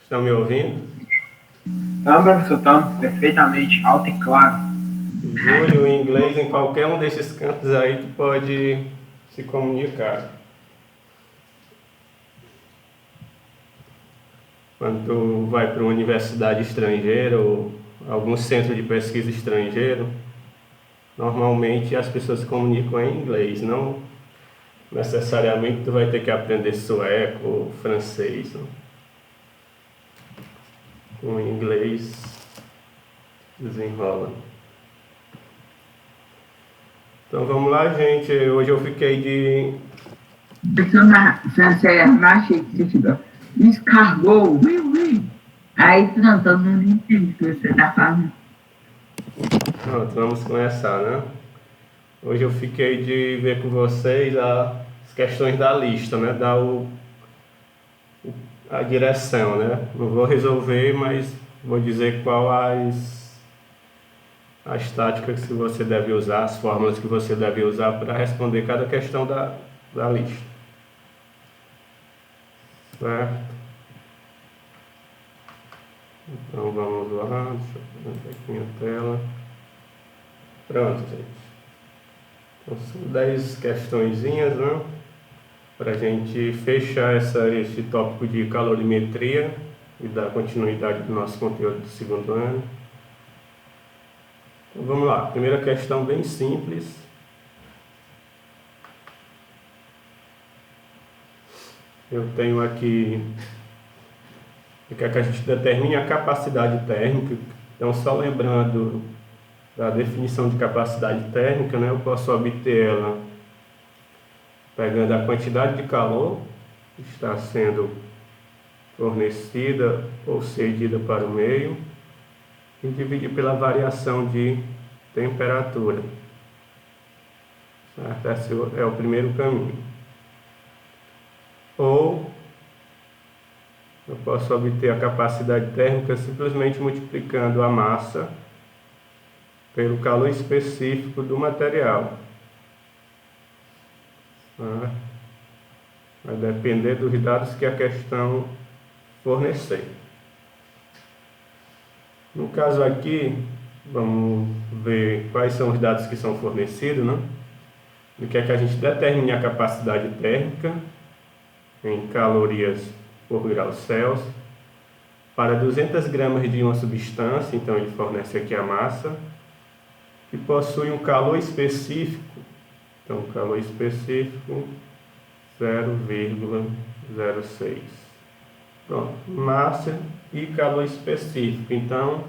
Estão me ouvindo? Não, professor, estamos perfeitamente alto e claro. Júlio, em inglês, em qualquer um desses campos aí, tu pode se comunicar. Quando tu vai para uma universidade estrangeira ou algum centro de pesquisa estrangeiro, normalmente as pessoas se comunicam em inglês, não necessariamente tu vai ter que aprender sueco ou francês. Não? Com inglês desenrola. Então vamos lá, gente. Hoje eu fiquei de... Professor, não achei que você chegou. Descargou, ui. Aí, pronto, eu não entendi o que você está falando. Pronto, vamos começar, né? Hoje eu fiquei de ver com vocês as questões da lista, né? Dar a direção, né? Não vou resolver, mas vou dizer qual as táticas que você deve usar, as fórmulas que você deve usar para responder cada questão da lista. Certo? Então vamos lá, deixa eu ver aqui minha tela. Pronto, gente. Então, são 10 questõezinhas, né? Para a gente fechar esse tópico de calorimetria e dar continuidade do nosso conteúdo do segundo ano. Então, vamos lá. Primeira questão bem simples. Eu tenho aqui, quer que a gente determine a capacidade térmica. Então, só lembrando da definição de capacidade térmica, né? Eu posso obter ela pegando a quantidade de calor que está sendo fornecida ou cedida para o meio e dividir pela variação de temperatura. Certo? Esse é o primeiro caminho. Ou eu posso obter a capacidade térmica simplesmente multiplicando a massa pelo calor específico do material. Vai depender dos dados que a questão fornecer. No caso aqui, vamos ver quais são os dados que são fornecidos, né? Ele quer que a gente determine a capacidade térmica em calorias por grau Celsius para 200 gramas de uma substância, então ele fornece aqui a massa, que possui um calor específico, então calor específico 0,06. Pronto, massa e calor específico. Então,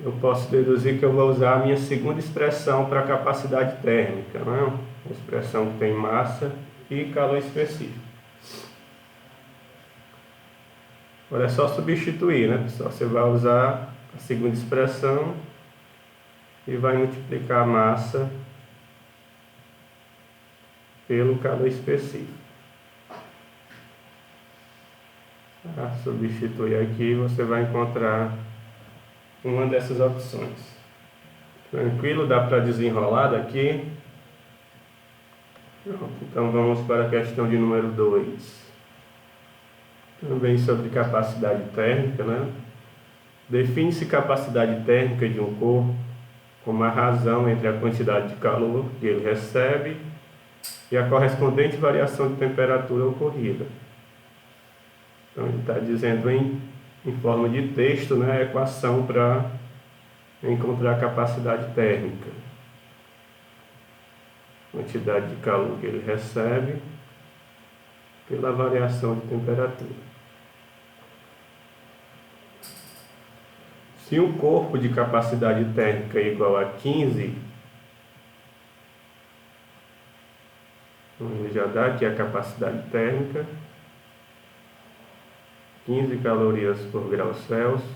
eu posso deduzir que eu vou usar a minha segunda expressão para a capacidade térmica, né? A expressão que tem massa e calor específico. Agora é só substituir, né, pessoal? Você vai usar a segunda expressão e vai multiplicar a massa pelo calor específico. Substituir aqui, você vai encontrar uma dessas opções. Tranquilo? Dá para desenrolar daqui? Pronto, então vamos para a questão de número 2. Também sobre capacidade térmica, né? Define-se capacidade térmica de um corpo como a razão entre a quantidade de calor que ele recebe e a correspondente variação de temperatura ocorrida. Então, ele está dizendo em forma de texto, né, a equação para encontrar a capacidade térmica. Quantidade de calor que ele recebe pela variação de temperatura. Se um corpo de capacidade térmica é igual a 15, ele já dá aqui a capacidade térmica, 15 calorias por grau Celsius,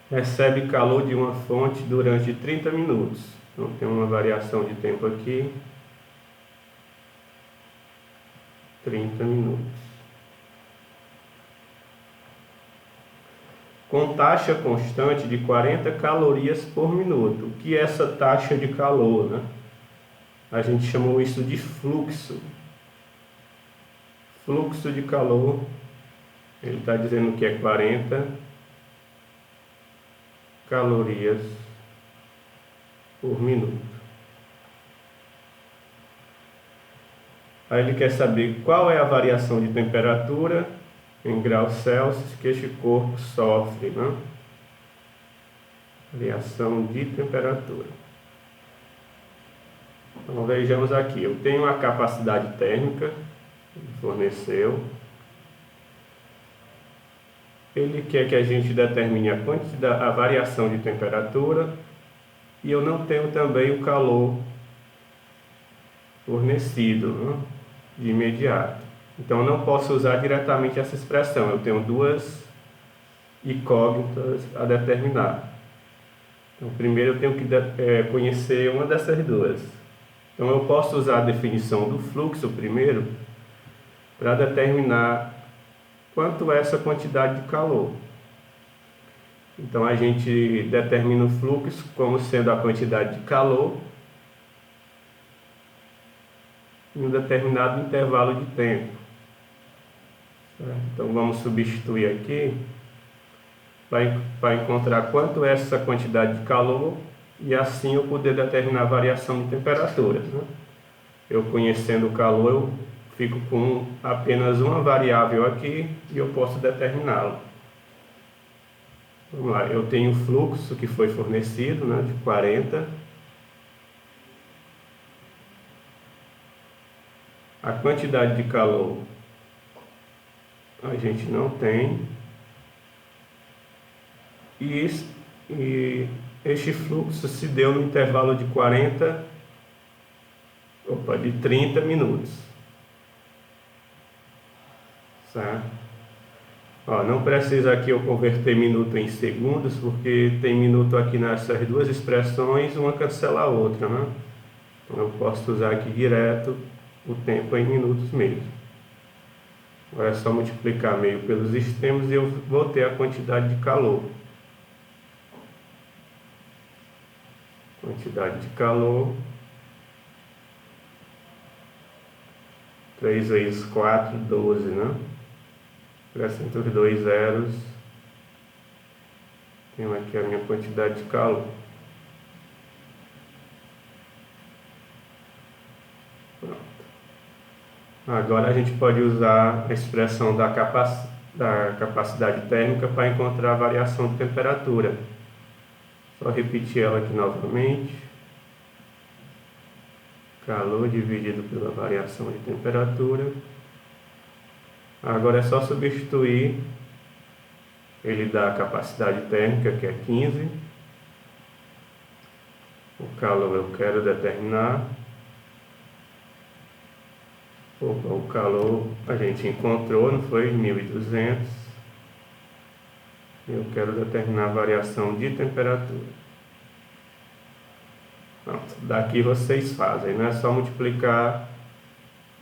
recebe calor de uma fonte durante 30 minutos. Então tem uma variação de tempo aqui, 30 minutos. Com taxa constante de 40 calorias por minuto. O que é essa taxa de calor, né? A gente chamou isso de fluxo. fluxo de calor, ele está dizendo que é 40 calorias por minuto. Aí ele quer saber qual é a variação de temperatura em graus Celsius que este corpo sofre, né? Variação de temperatura. Então vejamos aqui, eu tenho a capacidade térmica, ele forneceu. Ele quer que a gente determine a variação de temperatura e eu não tenho também o calor fornecido, né, de imediato. Então eu não posso usar diretamente essa expressão, eu tenho duas incógnitas a determinar. Então primeiro eu tenho que conhecer uma dessas duas. Então eu posso usar a definição do fluxo primeiro para determinar quanto é essa quantidade de calor. Então a gente determina o fluxo como sendo a quantidade de calor em um determinado intervalo de tempo. Então vamos substituir aqui para encontrar quanto é essa quantidade de calor e assim eu poder determinar a variação de temperatura, né? Eu conhecendo o calor, eu fico com apenas uma variável aqui e eu posso determiná-lo. Vamos lá, eu tenho o fluxo que foi fornecido, né, de 40. A quantidade de calor a gente não tem. E este fluxo se deu no intervalo de 30 minutos. Certo? Ó, não precisa aqui eu converter minuto em segundos, porque tem minuto aqui nessas duas expressões, uma cancela a outra, né? Então eu posso usar aqui direto o tempo em minutos mesmo. Agora é só multiplicar meio pelos extremos e eu vou ter a quantidade de calor. Quantidade de calor. 3 vezes 4, 12, né? Acrescento os dois zeros. Tenho aqui a minha quantidade de calor. Pronto. Agora a gente pode usar a expressão da capacidade térmica para encontrar a variação de temperatura. Só repetir ela aqui novamente. Calor dividido pela variação de temperatura. Agora é só substituir. Ele dá a capacidade térmica, que é 15. O calor eu quero determinar. O calor a gente encontrou, não foi? 1200. Eu quero determinar a variação de temperatura. Pronto, daqui vocês fazem, não é só multiplicar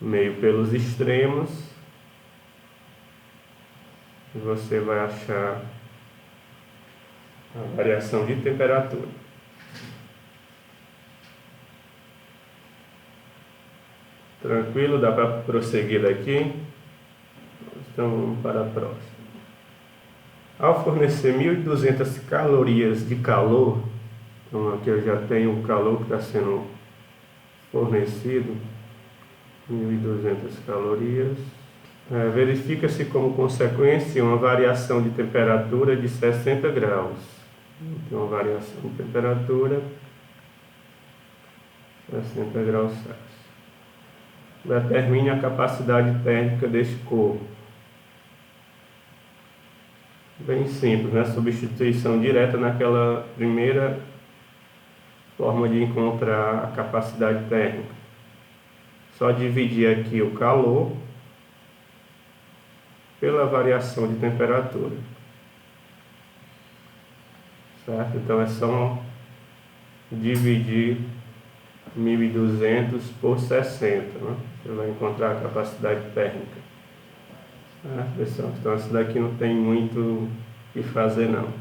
meio pelos extremos e você vai achar a variação de temperatura. Tranquilo? Dá para prosseguir daqui? Então vamos para a próxima. Ao fornecer 1.200 calorias de calor, então aqui eu já tenho o calor que está sendo fornecido, 1.200 calorias. Verifica-se como consequência uma variação de temperatura de 60 graus. Então, uma variação de temperatura 60 graus Celsius. Determine a capacidade térmica deste corpo. Bem simples, né? Substituição direta naquela primeira forma de encontrar a capacidade térmica. Só dividir aqui o calor pela variação de temperatura. Certo? Então é só dividir 1.200 por 60, né? Você vai encontrar a capacidade térmica. Certo, pessoal? Então essa daqui não tem muito o que fazer não.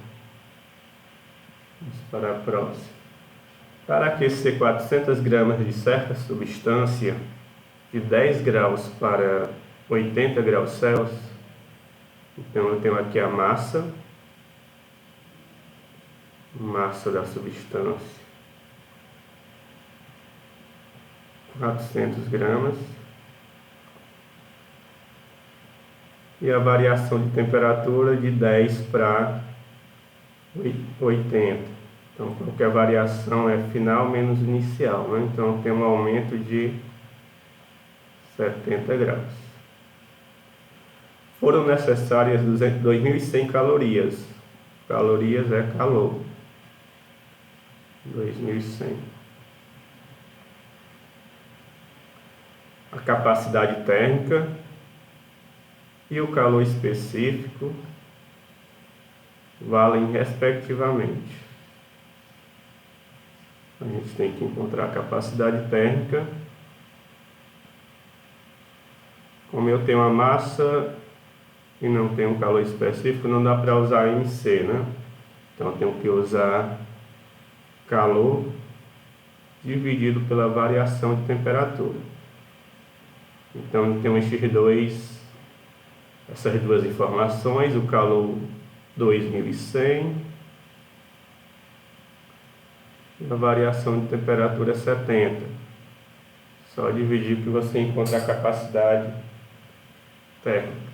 Vamos para a próxima. Para aquecer 400 gramas de certa substância de 10 graus para 80 graus Celsius. Então eu tenho aqui a massa da substância, 400 gramas, e a variação de temperatura de 10 para 80. Então, porque a variação é final menos inicial, né? Então tem um aumento de 70 graus. Foram necessárias 2.100 calorias. Calorias é calor. 2.100. A capacidade térmica e o calor específico valem respectivamente. A gente tem que encontrar a capacidade térmica. Como eu tenho a massa e não tenho um calor específico, não dá para usar MC, né? Então eu tenho que usar calor dividido pela variação de temperatura. Então eu tenho essas duas informações, o calor 2.100 e a variação de temperatura 70. Só dividir que você encontra a capacidade térmica.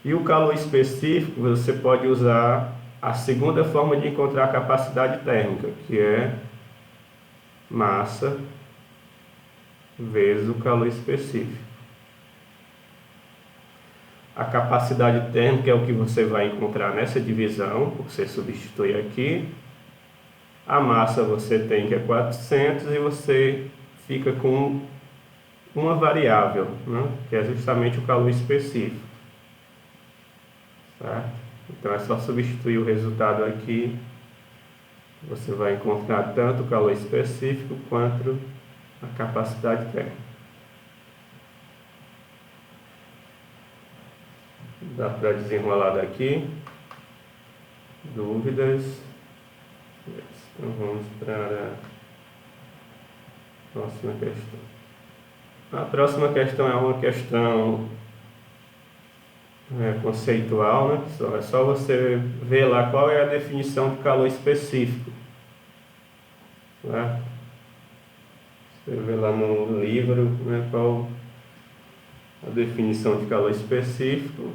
E o calor específico, você pode usar a segunda forma de encontrar a capacidade térmica, que é massa vezes o calor específico. A capacidade térmica é o que você vai encontrar nessa divisão, você substitui aqui. A massa você tem que é 400 e você fica com uma variável, né, que é justamente o calor específico. Certo? Então é só substituir o resultado aqui. Você vai encontrar tanto o calor específico quanto a capacidade térmica. Dá para desenrolar daqui. Dúvidas? Então vamos para a próxima questão. A próxima questão é uma questão conceitual, né? É só você ver lá qual é a definição de calor específico. Certo? Você vê lá no livro, né, qual a definição de calor específico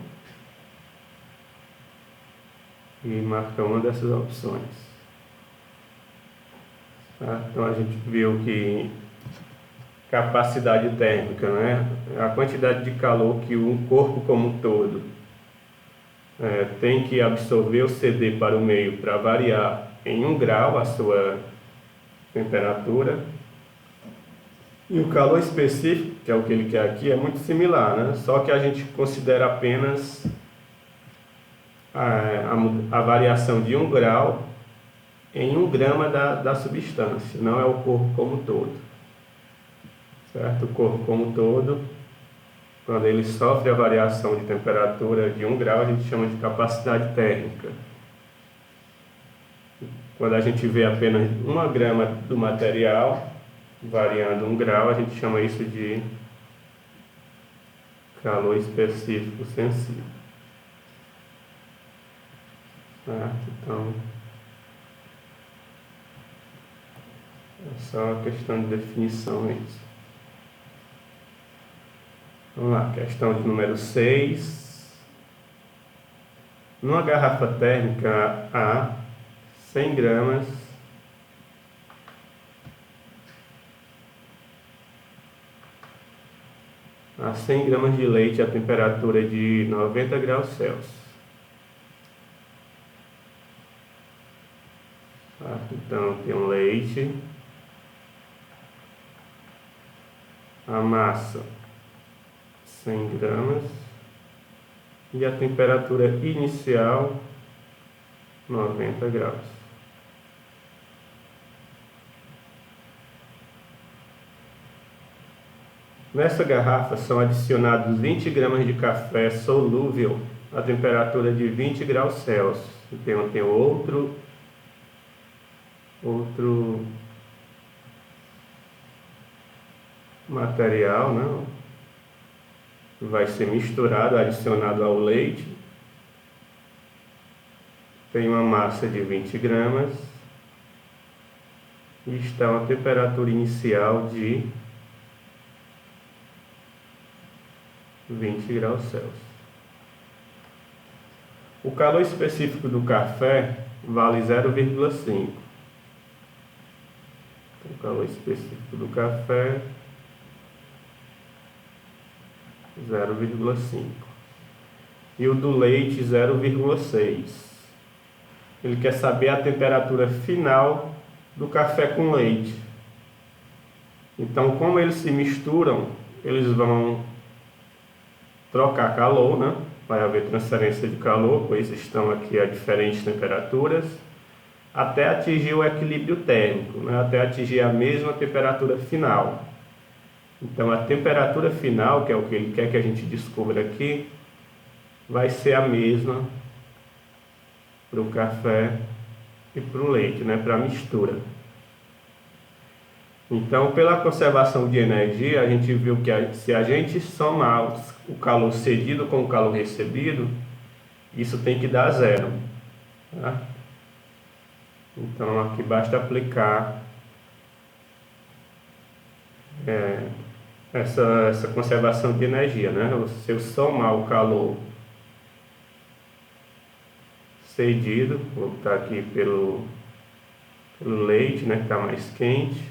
e marca uma dessas opções. Então a gente viu que capacidade térmica, né? A quantidade de calor que um corpo como um todo tem que absorver ou ceder para o meio para variar em 1 grau a sua temperatura. E o calor específico, que é o que ele quer aqui, é muito similar, né? Só que a gente considera apenas a variação de 1 grau em 1 grama da substância, não é o corpo como um todo. Certo? O corpo como um todo, quando ele sofre a variação de temperatura de 1 grau, a gente chama de capacidade térmica. Quando a gente vê apenas 1 grama do material variando 1 grau, a gente chama isso de calor específico sensível. Certo? Então, é só uma questão de definição mesmo. Vamos lá, questão de número 6. Numa garrafa térmica a 100 gramas de leite a temperatura de 90 graus Celsius. Então tem um leite, a massa 100 gramas e a temperatura inicial 90 graus. Nessa garrafa são adicionados 20 gramas de café solúvel a temperatura de 20 graus Celsius. Então tem outro material, né? vai ser misturado, adicionado ao leite. Tem uma massa de 20 gramas e está a uma temperatura inicial de 20 graus Celsius. O calor específico do café vale 0,5. O calor específico do café 0,5 e o do leite 0,6. Ele quer saber a temperatura final do café com leite. Então, como eles se misturam, eles vão trocar calor, né? Vai haver transferência de calor, pois estão aqui a diferentes temperaturas, até atingir o equilíbrio térmico, né? Até atingir a mesma temperatura final. Então, a temperatura final, que é o que ele quer que a gente descubra aqui, vai ser a mesma para o café e para o leite, né? Para a mistura. Então, pela conservação de energia, a gente viu que se a gente somar o calor cedido com o calor recebido, isso tem que dar zero. Tá? Então, aqui basta aplicar essa conservação de energia, né? Se eu somar o calor cedido, vou botar aqui pelo leite, né, que está mais quente,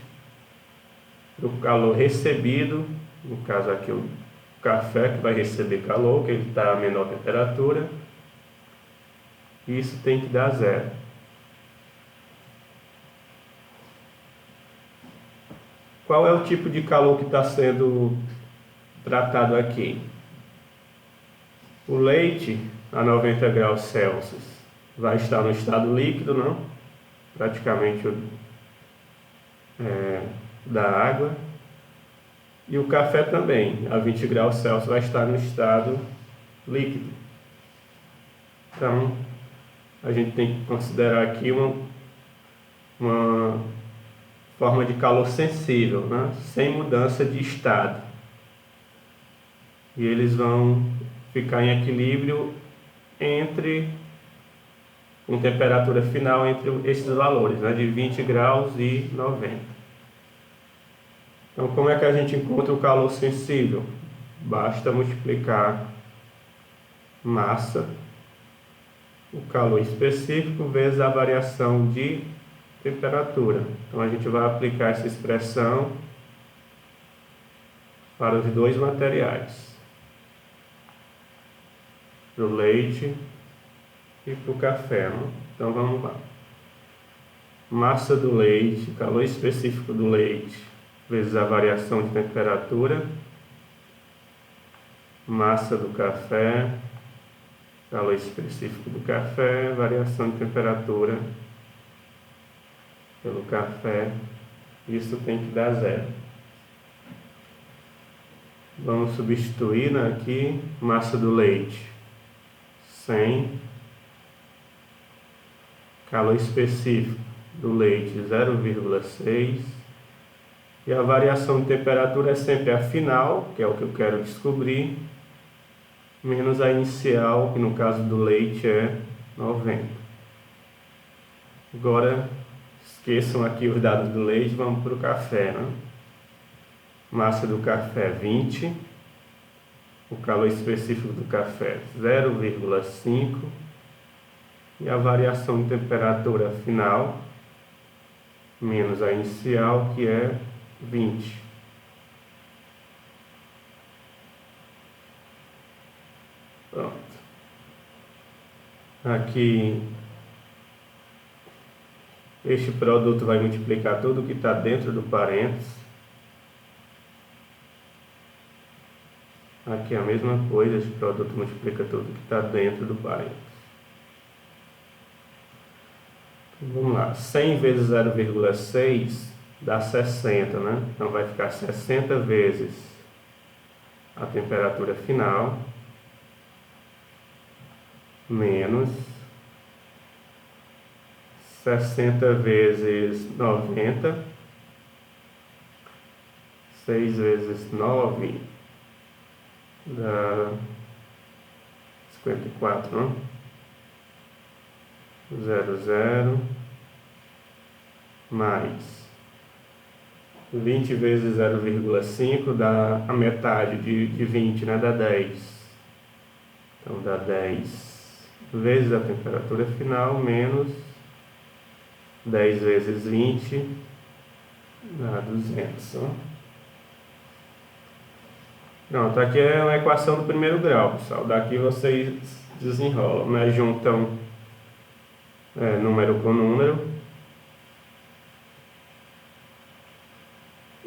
o calor recebido, no caso aqui o café que vai receber calor, que ele está a menor temperatura, isso tem que dar zero. Qual é o tipo de calor que está sendo tratado aqui? O leite a 90 graus Celsius vai estar no estado líquido, não? Praticamente da água. E o café também, a 20 graus Celsius, vai estar no estado líquido. Então, a gente tem que considerar aqui uma forma de calor sensível, né? Sem mudança de estado. E eles vão ficar em equilíbrio com temperatura final entre esses valores, né? De 20 graus e 90. Então, como é que a gente encontra o calor sensível? Basta multiplicar massa, o calor específico, vezes a variação de temperatura. Então, a gente vai aplicar essa expressão para os dois materiais, para o leite e para o café. Né? Então, vamos lá. Massa do leite, calor específico do leite, vezes a variação de temperatura. Massa do café, calor específico do café, variação de temperatura pelo café. Isso tem que dar zero. Vamos substituir aqui, massa do leite 100, calor específico do leite 0,6, e a variação de temperatura é sempre a final, que é o que eu quero descobrir, menos a inicial, que no caso do leite é 90. Agora, esqueçam aqui os dados do leite, vamos para o café, né? Massa do café 20, o calor específico do café 0,5 e a variação de temperatura final menos a inicial, que é 20. Pronto. Aqui este produto vai multiplicar tudo que está dentro do parênteses. Aqui é a mesma coisa, esse produto multiplica tudo que está dentro do parênteses. Então, vamos lá, 100 vezes 0,6 dá 60, né? Então vai ficar 60 vezes a temperatura final, menos 60 vezes 90, 6 vezes 9, dá 54, não? 00 mais 20 vezes 0,5 dá a metade de 20, né? Dá 10. Então dá 10 vezes a temperatura final menos 10 vezes 20 dá 200. Ó. Pronto, aqui é uma equação do primeiro grau, pessoal. Daqui vocês desenrolam, né? Juntam número com número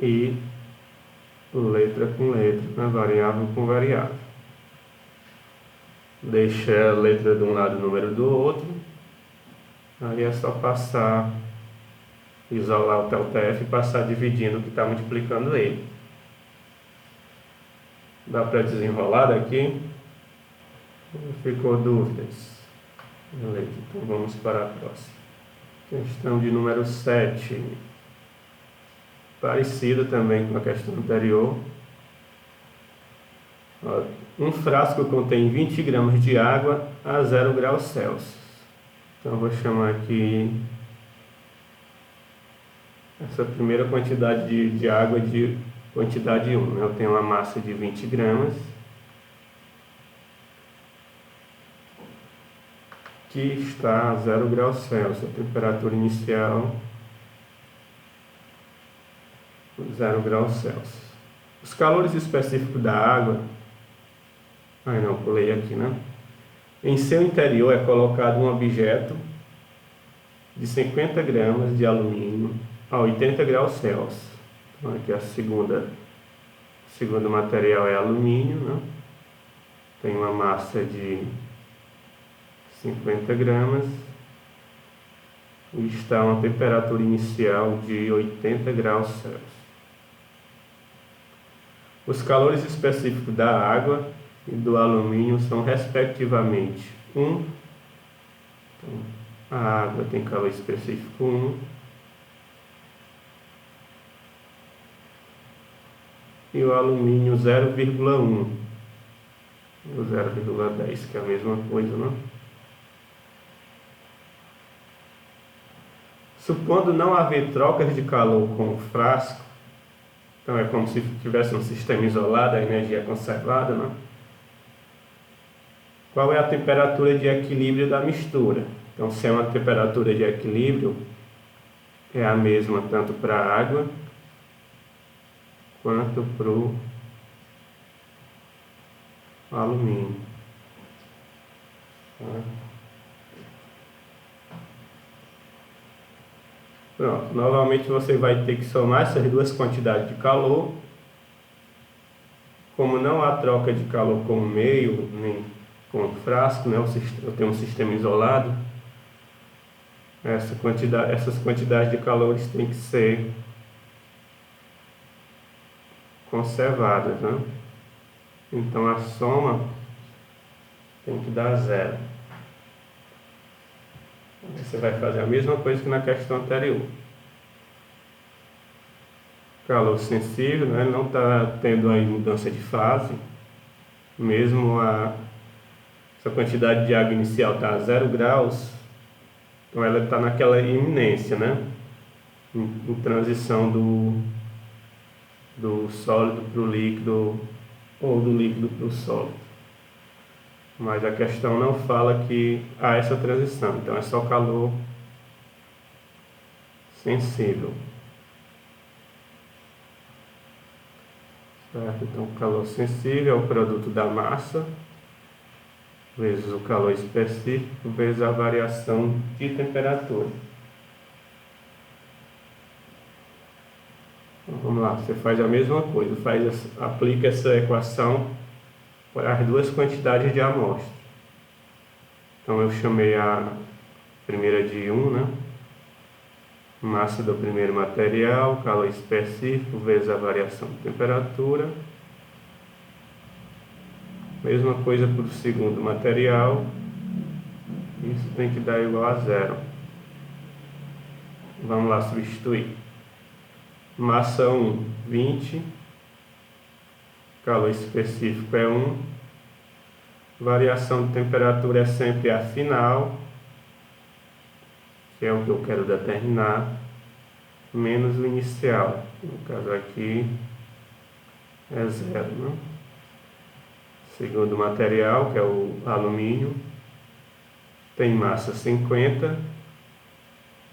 e letra com letra, né? Variável com variável. Deixa a letra de um lado e o número do outro. Aí é só passar, isolar o TLTF e passar dividindo o que está multiplicando ele. Dá para desenrolar daqui? Ficou dúvidas? Beleza, então vamos para a próxima. Questão de número 7. Parecida também com a questão anterior. Ó, um frasco contém 20 gramas de água a 0 graus Celsius. Então, eu vou chamar aqui essa primeira quantidade de água de quantidade 1. Né? Eu tenho uma massa de 20 gramas, que está a 0 graus Celsius. A temperatura inicial, 0 graus Celsius. Os calores específicos da água... não, pulei aqui, né? Em seu interior é colocado um objeto de 50 gramas de alumínio a 80 graus Celsius. Então, aqui o segundo material é alumínio, né? Tem uma massa de 50 gramas e está a uma temperatura inicial de 80 graus Celsius. Os calores específicos da água e do alumínio são respectivamente 1. Então, a água tem calor específico 1 e o alumínio 0,1, o 0,10, que é a mesma coisa, não? Supondo não haver trocas de calor com o frasco, então é como se tivesse um sistema isolado, a energia é conservada, não? Qual é a temperatura de equilíbrio da mistura? Então, se é uma temperatura de equilíbrio, é a mesma tanto para a água quanto para o alumínio. Tá? Pronto, novamente você vai ter que somar essas duas quantidades de calor. Como não há troca de calor com o meio, nem com o frasco, né? Eu tenho um sistema isolado, essas quantidades de calores têm que ser conservadas, né? Então a soma tem que dar 0. Você vai fazer a mesma coisa que na questão anterior. Calor sensível, né? Não está tendo aí mudança de fase, mesmo essa quantidade de água inicial está a 0 graus, então ela está naquela iminência, né? Em transição do sólido para o líquido ou do líquido para o sólido. Mas a questão não fala que há essa transição, então é só calor sensível. Certo? Então, o calor sensível é o produto da massa vezes o calor específico vezes a variação de temperatura. Então, vamos lá, você faz a mesma coisa, aplica essa equação para as duas quantidades de amostra. Então eu chamei a primeira de 1, né? Massa do primeiro material, calor específico vezes a variação de temperatura. Mesma coisa para o segundo material. Isso tem que dar igual a 0. Vamos lá substituir. Massa 1, 20. calor específico é 1, variação de temperatura é sempre a final, que é o que eu quero determinar, menos o inicial, no caso aqui é 0, né? Segundo material, que é o alumínio, tem massa 50,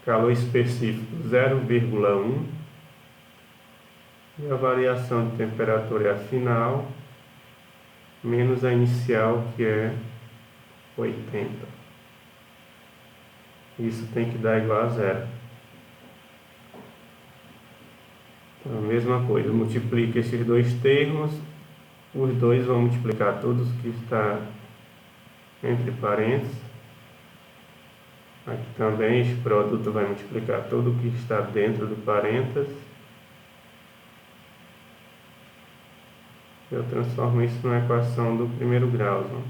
calor específico 0,1 e a variação de temperatura é a final, menos a inicial, que é 80. Isso tem que dar igual a 0. Então, a mesma coisa, multiplica esses dois termos, os dois vão multiplicar todos que está entre parênteses. Aqui também este produto vai multiplicar tudo que está dentro do parênteses. Eu transformo isso numa equação do primeiro grau. Né?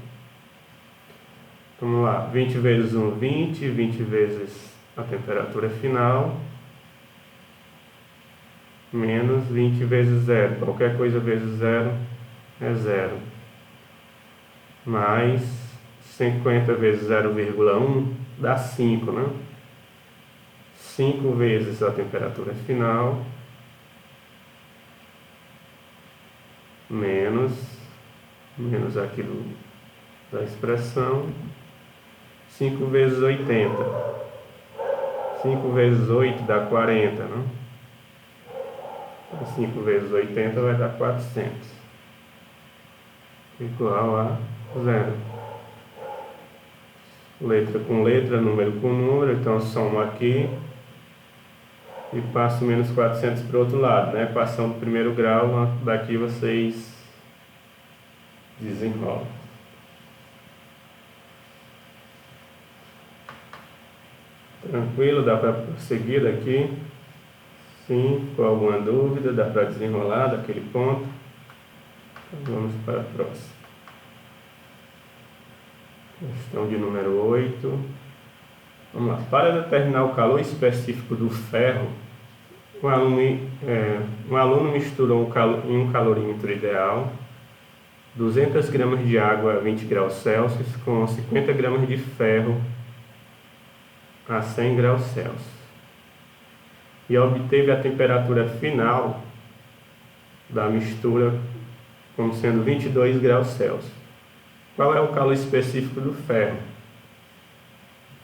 Vamos lá, 20 vezes 1, 20, 20 vezes a temperatura final, menos 20 vezes 0. Qualquer coisa vezes 0 é 0. Mais 50 vezes 0,1 dá 5, né? 5 vezes a temperatura final, menos aquilo da expressão, 5 vezes 80. 5 vezes 8 dá 40, né? 5 vezes 80 vai dar 400. Igual a 0. Letra com letra, número com número, então eu somo aqui e passo menos 400 para o outro lado, né? Equação do primeiro grau, daqui vocês desenrolam. Tranquilo, dá para prosseguir daqui? Sim, ficou alguma dúvida? Dá para desenrolar daquele ponto? Então vamos para a próxima. Questão de número 8. Vamos lá. Para determinar o calor específico do ferro, um aluno misturou em um calorímetro ideal 200 gramas de água a 20 graus Celsius com 50 gramas de ferro a 100 graus Celsius e obteve a temperatura final da mistura como sendo 22 graus Celsius. Qual é o calor específico do ferro?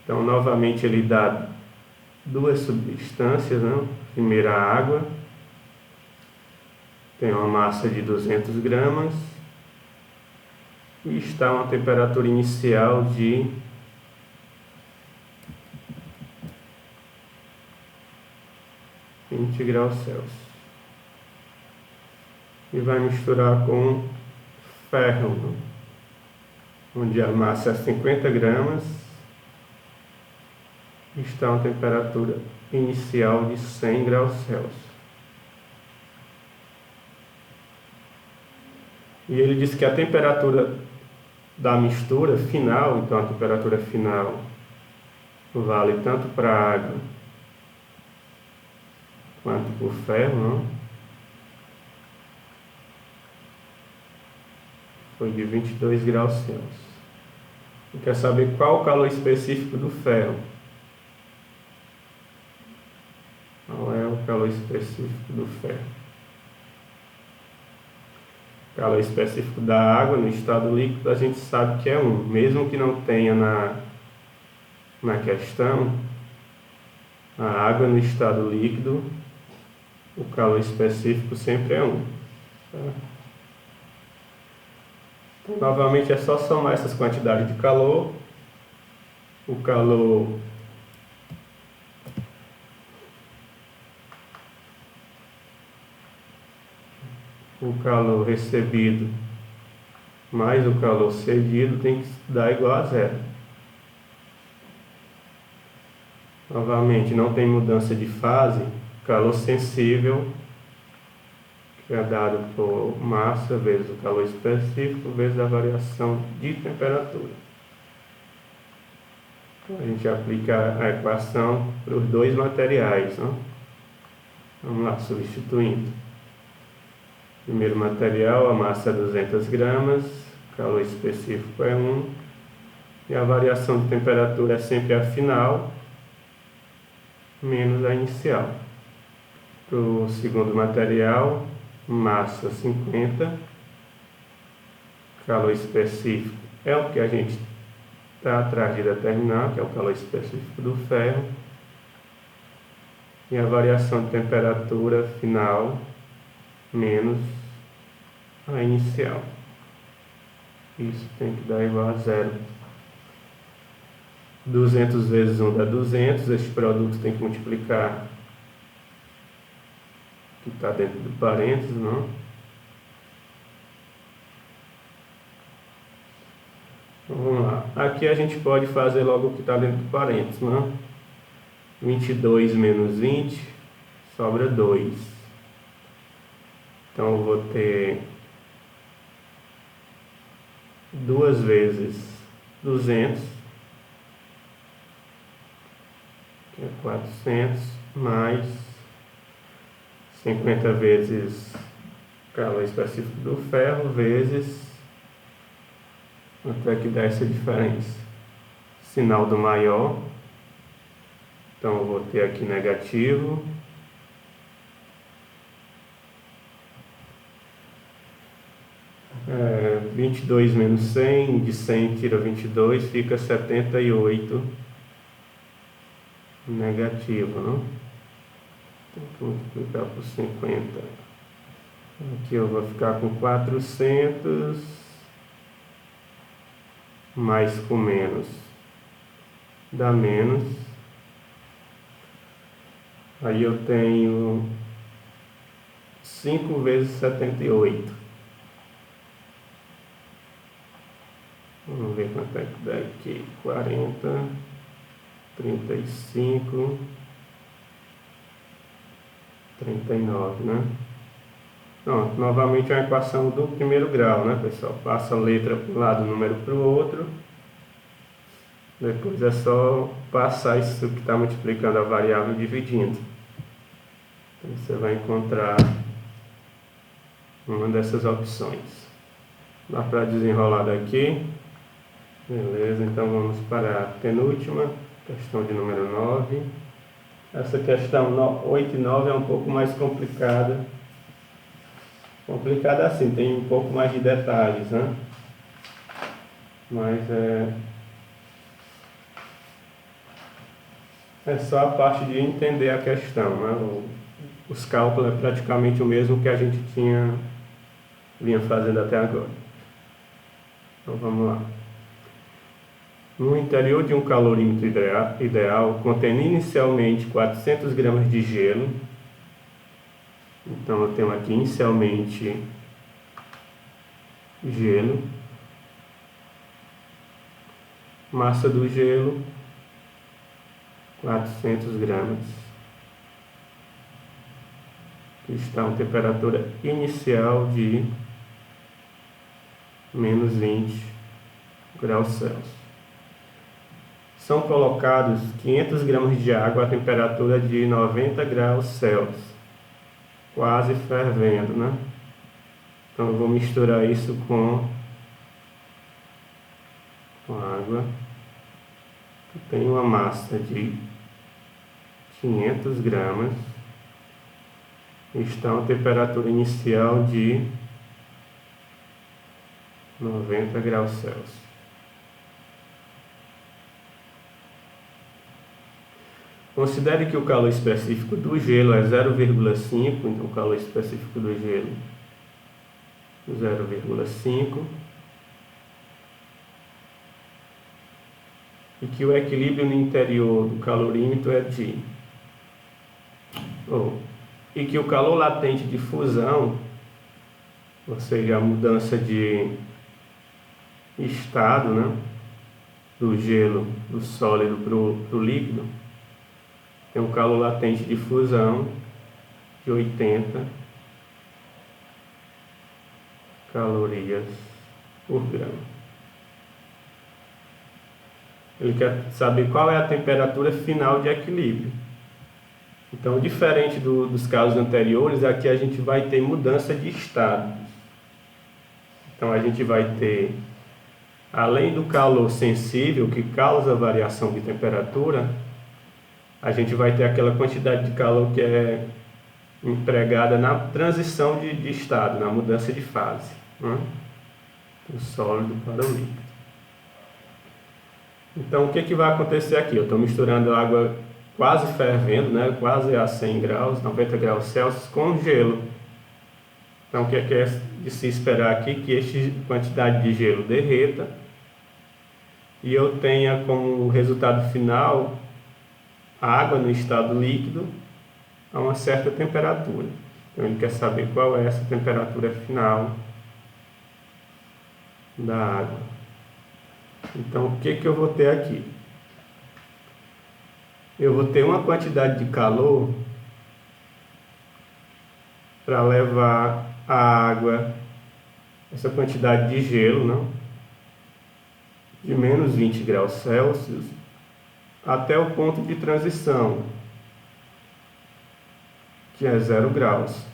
Então, novamente, ele dá duas substâncias, né? Primeiro, a água, tem uma massa de 200 gramas e está uma temperatura inicial de 20 graus Celsius. E vai misturar com ferro, né? Onde a massa é 50 gramas, está uma temperatura inicial de 100 graus Celsius. E ele diz que a temperatura da mistura final, então a temperatura final vale tanto para a água quanto para o ferro, não? Foi de 22 graus Celsius. E quer saber qual o calor específico do ferro? Qual é o calor específico do ferro? O calor específico da água no estado líquido a gente sabe que é 1. Mesmo que não tenha na questão, a água no estado líquido, o calor específico sempre é 1. Tá? Então, novamente é só somar essas quantidades de calor. O calor recebido mais o calor cedido tem que dar igual a 0. Novamente, não tem mudança de fase. Calor sensível, que é dado por massa vezes o calor específico vezes a variação de temperatura. Então, a gente aplica a equação para os dois materiais, né? Vamos lá, substituindo. Primeiro material, a massa é 200 gramas, calor específico é 1, e a variação de temperatura é sempre a final, menos a inicial. Para o segundo material, massa 50, calor específico é o que a gente está atrás de determinar, que é o calor específico do ferro, e a variação de temperatura final menos a inicial. Isso tem que dar igual a zero. 200 vezes 1 dá 200, este produto tem que multiplicar, que está dentro do parênteses, não? Então, vamos lá. Aqui a gente pode fazer logo o que está dentro do parênteses, não? 22 menos 20, sobra 2. Então eu vou ter 2 vezes 200, que é 400, mais 50 vezes calor específico do ferro, vezes, quanto é que dá essa diferença? Sinal do maior, então eu vou ter aqui negativo, 22 menos 100, de 100 tira 22, fica 78 negativo, não? Tem que multiplicar por 50. Aqui eu vou ficar com 400, mais com menos dá menos. Aí eu tenho 5 vezes 78. Vamos ver quanto é que dá aqui. 40, 35, 39, né? Pronto, novamente a equação do primeiro grau, né, pessoal? Passa a letra para um lado, o número para o outro. Depois é só passar isso que está multiplicando a variável dividindo. Então você vai encontrar uma dessas opções. Dá para desenrolar daqui. Beleza, então vamos para a penúltima, questão de número 9. Essa questão 8 e 9 é um pouco mais complicada. Complicada assim, tem um pouco mais de detalhes, né? Mas é só a parte de entender a questão, né? Os cálculos é praticamente o mesmo que a gente vinha fazendo até agora. Então vamos lá. No interior de um calorímetro ideal, contém inicialmente 400 gramas de gelo. Então eu tenho aqui inicialmente gelo. Massa do gelo, 400 gramas. Aqui está uma temperatura inicial de menos 20 graus Celsius. São colocados 500 gramas de água a temperatura de 90 graus Celsius, quase fervendo, né? Então eu vou misturar isso com água. Eu tenho uma massa de 500 gramas. Está uma temperatura inicial de 90 graus Celsius. Considere que o calor específico do gelo é 0,5, então o calor específico do gelo 0,5, e que o equilíbrio no interior do calorímetro é e que o calor latente de fusão, ou seja, a mudança de estado, né, do gelo, do sólido para o líquido, tem um calor latente de fusão de 80 calorias por grama. Ele quer saber qual é a temperatura final de equilíbrio. Então, diferente dos casos anteriores, aqui a gente vai ter mudança de estado. Então, a gente vai ter, além do calor sensível, que causa variação de temperatura, a gente vai ter aquela quantidade de calor que é empregada na transição de estado, na mudança de fase, né? Do sólido para o líquido. Então, o que vai acontecer aqui? Eu estou misturando água quase fervendo, né? Quase a 100 graus, 90 graus Celsius, com gelo. Então, o que é de se esperar aqui? Que esta quantidade de gelo derreta e eu tenha como resultado final a água no estado líquido a uma certa temperatura. Então, ele quer saber qual é essa temperatura final da água. Então, o que eu vou ter aqui? Eu vou ter uma quantidade de calor para levar a água, essa quantidade de gelo, não? De menos 20 graus Celsius até o ponto de transição, que é 0 graus.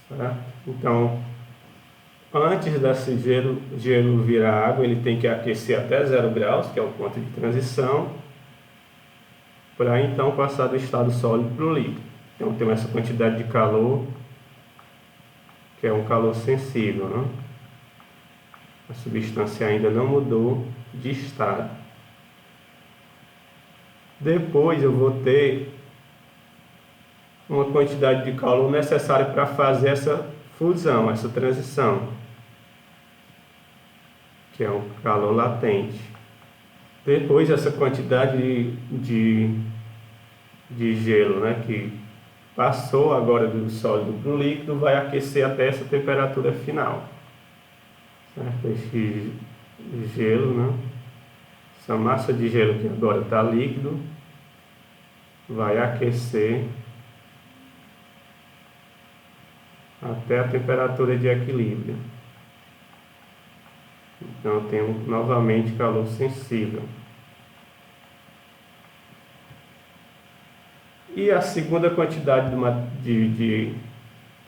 Certo? Então, antes desse gelo virar água, ele tem que aquecer até 0 graus, que é o ponto de transição, para então passar do estado sólido para o líquido. Então, tem essa quantidade de calor, que é um calor sensível, né? A substância ainda não mudou de estado. Depois eu vou ter uma quantidade de calor necessária para fazer essa fusão, essa transição, que é um calor latente. Depois essa quantidade de gelo, né, que passou agora do sólido para o líquido, vai aquecer até essa temperatura final. Certo? Esse gelo, né, essa massa de gelo que agora está líquido, vai aquecer até a temperatura de equilíbrio. Então, eu tenho novamente calor sensível. E a segunda quantidade de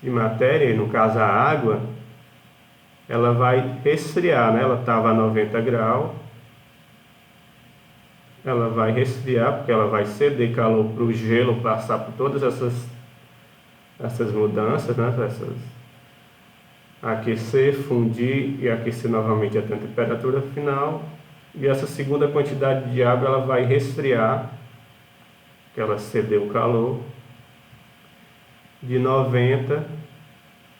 matéria, no caso a água, ela vai resfriar, né? Ela estava a 90 graus. Ela vai resfriar, porque ela vai ceder calor para o gelo passar por todas essas mudanças, né? Aquecer, fundir e aquecer novamente até a temperatura final. E essa segunda quantidade de água ela vai resfriar, que ela cedeu o calor, de 90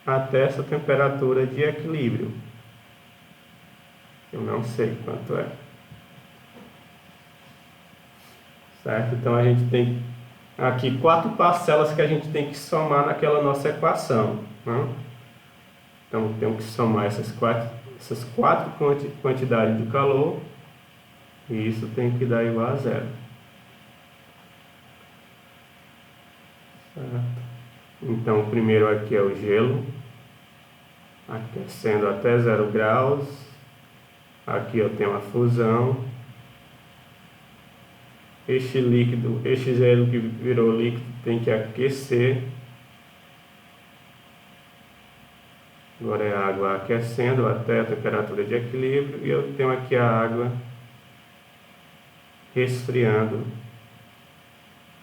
até essa temperatura de equilíbrio. Eu não sei quanto é. Certo? Então a gente tem aqui 4 parcelas que a gente tem que somar naquela nossa equação, né? Então temos que somar essas quatro quantidades de calor e isso tem que dar igual a 0. Certo? Então o primeiro aqui é o gelo, aquecendo até 0 graus. Aqui eu tenho a fusão. Este gelo que virou líquido tem que aquecer. Agora é a água aquecendo até a temperatura de equilíbrio. E eu tenho aqui a água resfriando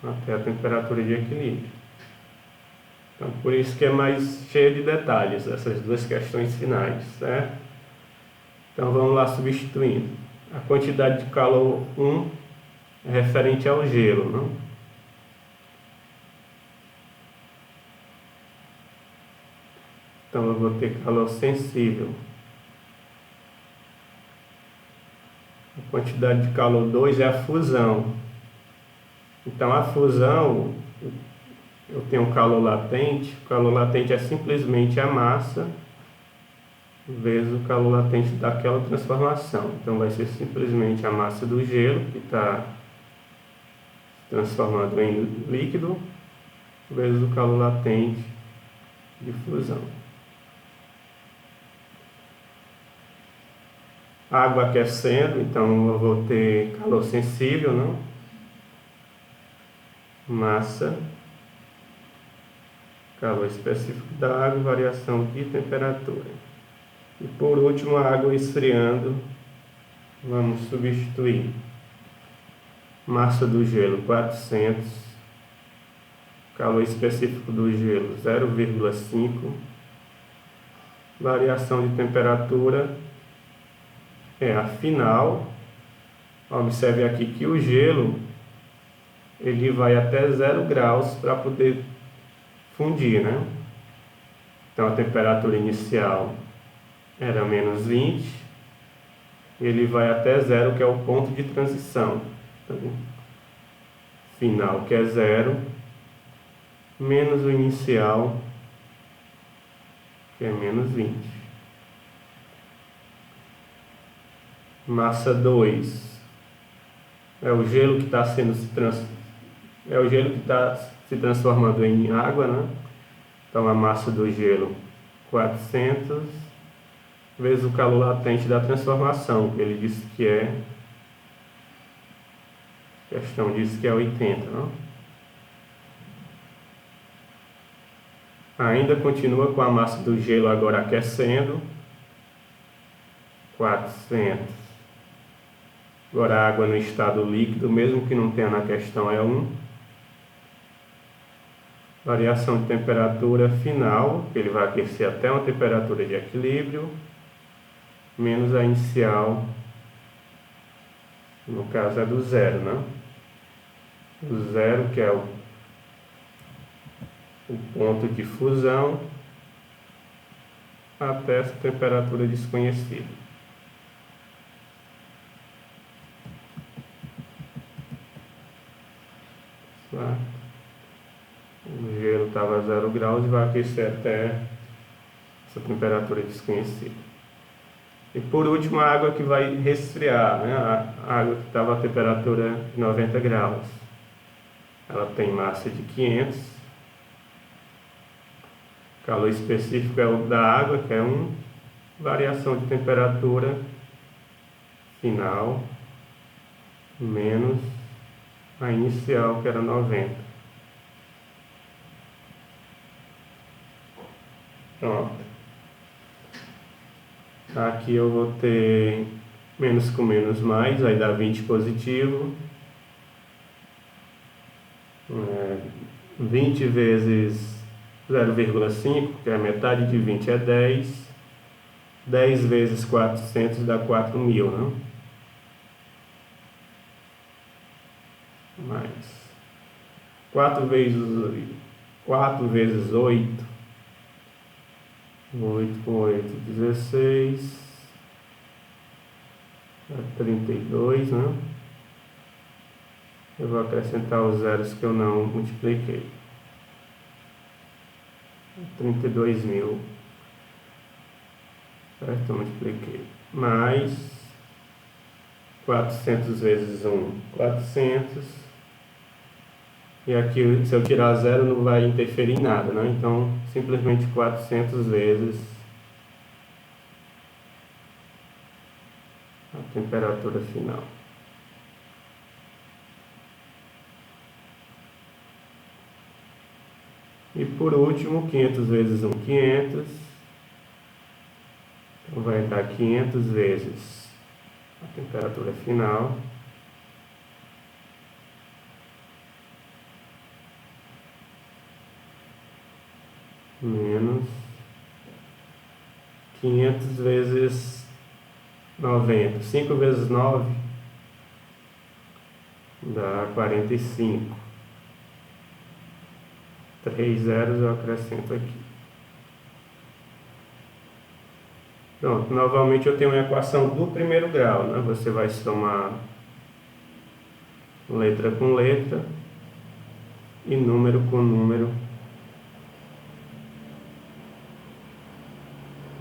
até a temperatura de equilíbrio. Então, por isso que é mais cheio de detalhes, essas duas questões finais, certo? Então, vamos lá substituindo. A quantidade de calor 1 é referente ao gelo, não? Então, eu vou ter calor sensível. A quantidade de calor 2 é a fusão. Então, a fusão, eu tenho calor latente. O calor latente é simplesmente a massa vezes o calor latente daquela transformação. Então, vai ser simplesmente a massa do gelo, que está transformando em líquido, vezes o calor latente de fusão. Água aquecendo, então eu vou ter calor sensível, não? Massa calor específico da água e variação de temperatura. E por último, a água esfriando, vamos substituir massa do gelo 400, calor específico do gelo 0,5, variação de temperatura é a final. Observe aqui que o gelo ele vai até 0 graus para poder fundir, né? Então a temperatura inicial era menos 20, ele vai até 0, que é o ponto de transição. Então, final, que é 0, menos o inicial, que é menos 20. Massa 2 é o gelo que está sendo se transformando em água, né? Então a massa do gelo 400 vezes o calor latente da transformação, que ele disse que é, a questão diz que é 80, não? Ainda continua com a massa do gelo agora aquecendo, 400. Agora a água no estado líquido, mesmo que não tenha na questão, é 1. Variação de temperatura final, que ele vai aquecer até uma temperatura de equilíbrio, menos a inicial, no caso é do 0, né? O 0, que é o ponto de fusão, até essa temperatura desconhecida. O gelo estava a 0 graus e vai aquecer até essa temperatura desconhecida. E por último, a água que vai resfriar, né? A água que estava a temperatura de 90 graus. Ela tem massa de 500. Calor específico é o da água, que é 1. Variação de temperatura final menos a inicial, que era 90. Pronto. Aqui eu vou ter menos com menos mais, vai dar 20 positivo. 20 vezes 0,5, que é metade de 20 é 10. 10 vezes 400 dá 4.000, né? Mais 4 vezes 8. 8 com 8, 16, 32, né? Eu vou acrescentar os zeros que eu não multipliquei. 32.000, certo? Eu multipliquei. Mais 400 vezes 1, 400. E aqui, se eu tirar 0, não vai interferir em nada, né? Então, simplesmente 400 vezes a temperatura final. E por último, 500 vezes 1, 500. Então, vai dar 500 vezes a temperatura final. Menos 500 vezes 90. 5 vezes 9 dá 45. 3 zeros eu acrescento aqui. Pronto, novamente eu tenho uma equação do primeiro grau, né? Você vai somar letra com letra e número com número.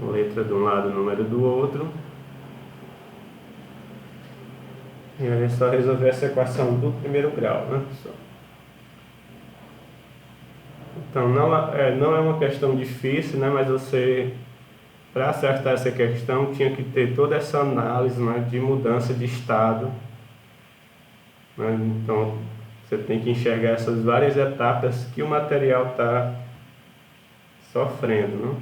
Letra de um lado, número do outro. E aí é só resolver essa equação do primeiro grau, né, pessoal? Então não é uma questão difícil, né? Mas você, para acertar essa questão, tinha que ter toda essa análise, né, de mudança de estado, né? Então você tem que enxergar essas várias etapas que o material está sofrendo, né?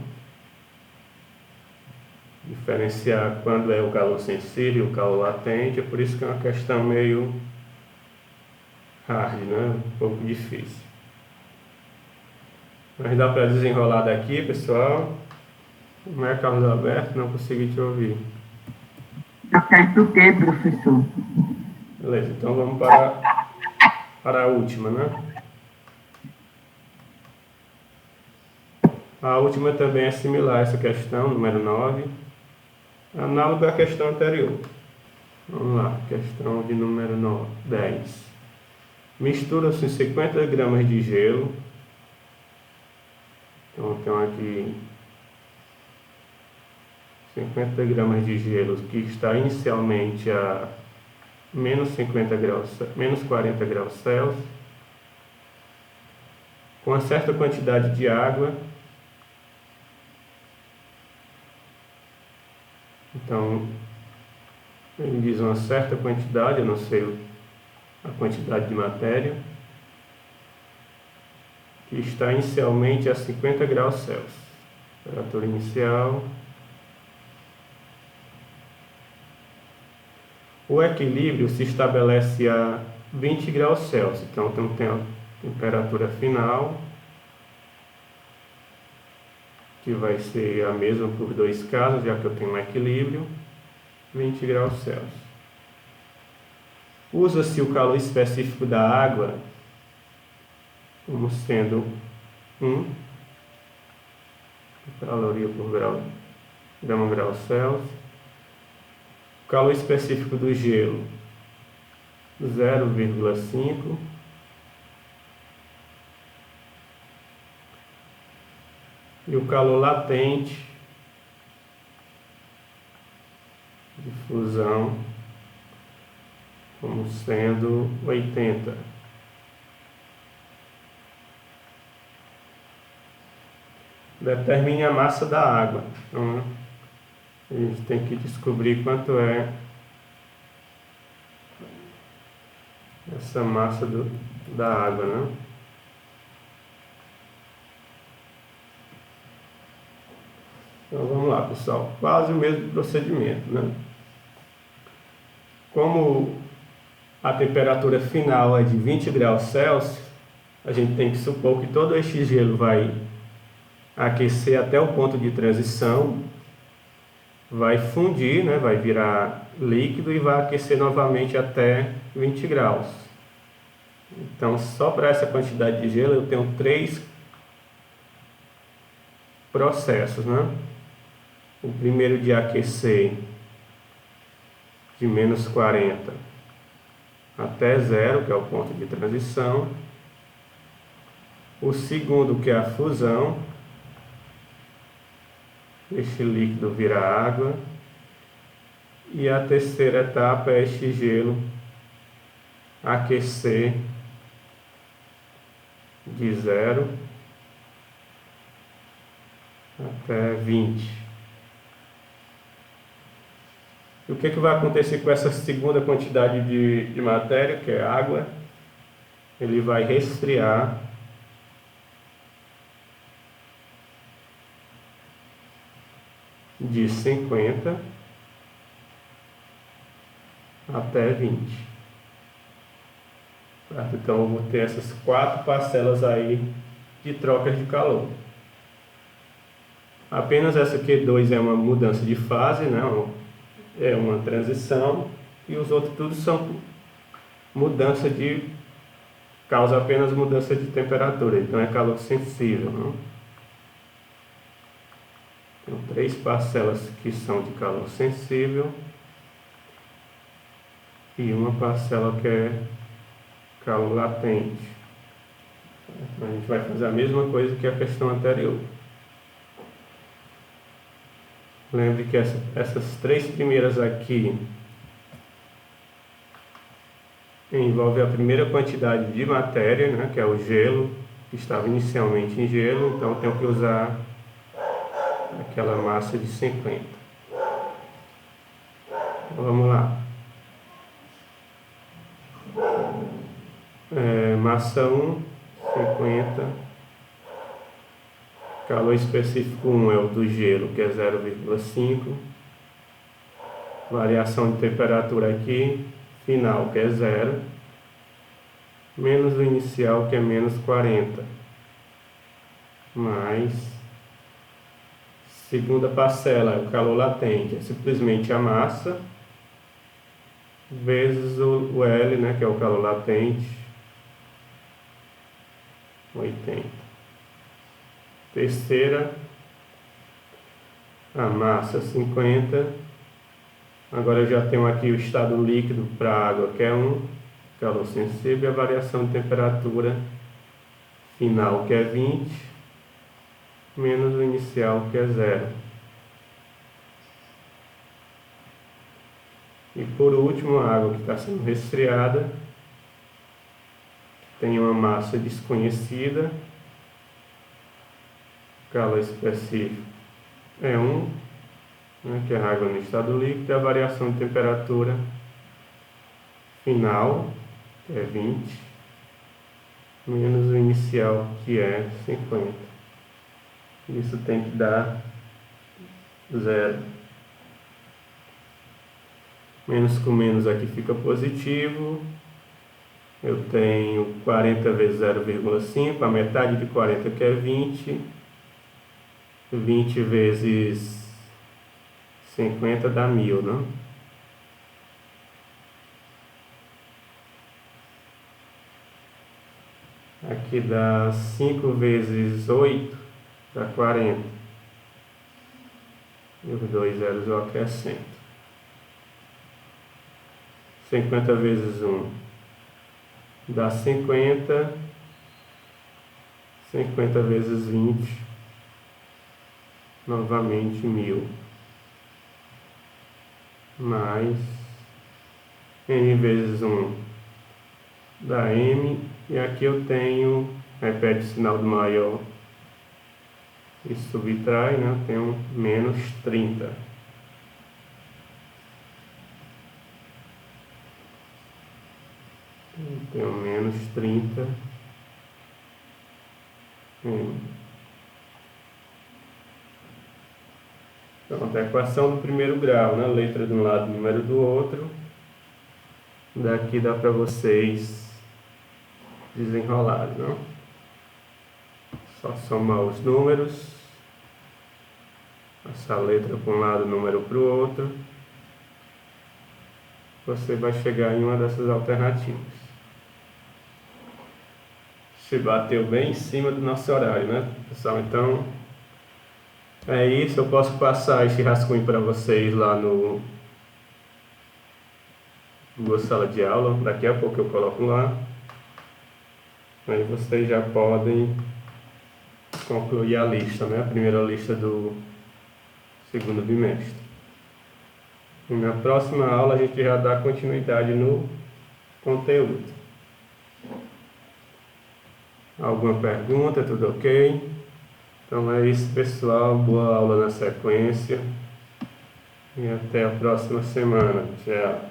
Diferenciar quando é o calor sensível e o calor latente, é por isso que é uma questão meio hard, né? Um pouco difícil. Mas dá para desenrolar daqui, pessoal. Não é, Carlos Alberto? Não consegui te ouvir. Tá certo o quê, professor? Beleza, então vamos para a última, né? A última também é similar a essa questão, número 9, análoga à questão anterior. Vamos lá, questão de número 9, 10. Mistura-se 50 gramas de gelo. Então, tem aqui 50 gramas de gelo que está inicialmente a menos 50 graus, menos 40 graus Celsius, com uma certa quantidade de água. Então, ele diz uma certa quantidade, eu não sei a quantidade de matéria, que está inicialmente a 50 graus Celsius. Temperatura inicial. O equilíbrio se estabelece a 20 graus Celsius. Então, tem a temperatura final, que vai ser a mesma por dois casos, já que eu tenho um equilíbrio, 20 graus Celsius. Usa-se o calor específico da água como sendo 1 caloria por grau Celsius. O calor específico do gelo, 0,5. E o calor latente de fusão como sendo 80. Determine a massa da água. Então, a gente tem que descobrir quanto é essa massa da água, né? Então vamos lá, pessoal, quase o mesmo procedimento, né? Como a temperatura final é de 20 graus Celsius, a gente tem que supor que todo este gelo vai aquecer até o ponto de transição, vai fundir, né? Vai virar líquido e vai aquecer novamente até 20 graus. Então, só para essa quantidade de gelo eu tenho 3 processos, né? O primeiro de aquecer de menos 40 até 0, que é o ponto de transição. O segundo, que é a fusão. Este líquido vira água. E a terceira etapa é este gelo aquecer de 0 até 20. E o que vai acontecer com essa segunda quantidade de matéria, que é água? Ele vai resfriar de 50 até 20. Certo? Então eu vou ter essas 4 parcelas aí de trocas de calor. Apenas essa Q2 é uma mudança de fase, né? É uma transição, e os outros tudo são mudança causa apenas mudança de temperatura, então é calor sensível, né? Tem 3 parcelas que são de calor sensível e uma parcela que é calor latente. Então, a gente vai fazer a mesma coisa que a questão anterior. Lembre que essas 3 primeiras aqui envolve a primeira quantidade de matéria, né, que é o gelo, que estava inicialmente em gelo, então eu tenho que usar aquela massa de 50. Então, vamos lá. Massa 1, 50 Calor específico 1 é o do gelo, que é 0,5. Variação de temperatura aqui, final, que é 0. Menos o inicial, que é menos 40. Mais segunda parcela, o calor latente, é simplesmente a massa vezes o L, né, que é o calor latente, 80. Terceira, a massa, 50. Agora eu já tenho aqui o estado líquido para a água, que é 1, calor sensível, e a variação de temperatura final, que é 20, menos o inicial, que é 0. E por último, a água que está sendo resfriada tem uma massa desconhecida, calor específico é 1, né, que é a água no estado líquido, e a variação de temperatura final, que é 20, menos o inicial, que é 50. Isso tem que dar 0. Menos com menos aqui fica positivo. Eu tenho 40 vezes 0,5, a metade de 40 que é 20. 20 vezes 50 dá 1000, não? Aqui dá 5 vezes 8, dá 40. E os dois zeros eu acrescento. 50 vezes 1 dá 50. 50 vezes 20, novamente 1000. Mais n vezes 1 dá m. E aqui eu tenho, repete o sinal do maior e subtrai, né? Eu tenho menos 30. Eu tenho menos 30. Pronto, a equação do primeiro grau, né? Letra de um lado, número do outro. Daqui dá para vocês desenrolarem, não? Só somar os números. Essa letra para um lado, número para o outro. Você vai chegar em uma dessas alternativas. Se bateu bem em cima do nosso horário, né, pessoal? Então, é isso. Eu posso passar esse rascunho para vocês lá no Google Sala de Aula. Daqui a pouco eu coloco lá. Aí vocês já podem concluir a lista, né? A primeira lista do segundo bimestre. E na próxima aula a gente já dá continuidade no conteúdo. Alguma pergunta? Tudo ok? Então é isso, pessoal. Boa aula na sequência. E até a próxima semana. Tchau.